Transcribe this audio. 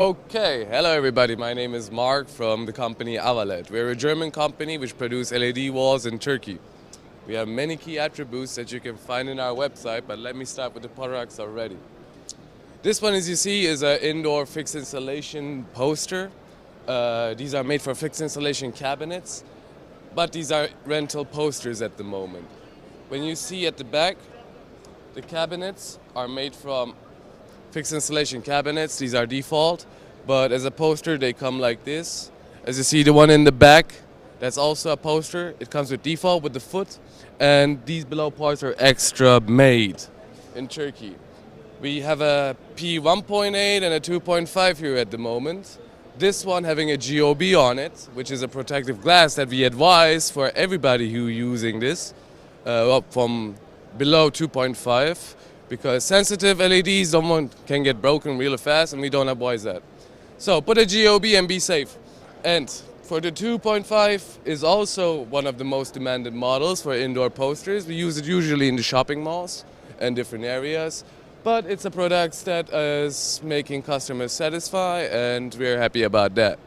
Okay, hello everybody, my name is Mark from the company dvLED. We're a German company which produce LED walls in Turkey. We have many key attributes that you can find in our website, but let me start with the products already. This one, as you see, is an indoor fixed installation poster. These are made for fixed installation cabinets, but these are rental posters at the moment. When you see at the back, the cabinets are made from fixed installation cabinets. These are default, but as a poster they come like this. As you see, the one in the back, that's also a poster. It comes with default with the foot, and these below parts are extra made in Turkey. We have a P1.8 and a 2.5 here at the moment. This one having a GOB on it, which is a protective glass that we advise for everybody who using this from below 2.5. Because sensitive LEDs can get broken really fast, and we don't advise that. So put a GOB and be safe. And for the 2.5 is also one of the most demanded models for indoor posters. We use it usually in the shopping malls and different areas. But it's a product that is making customers satisfied, and we're happy about that.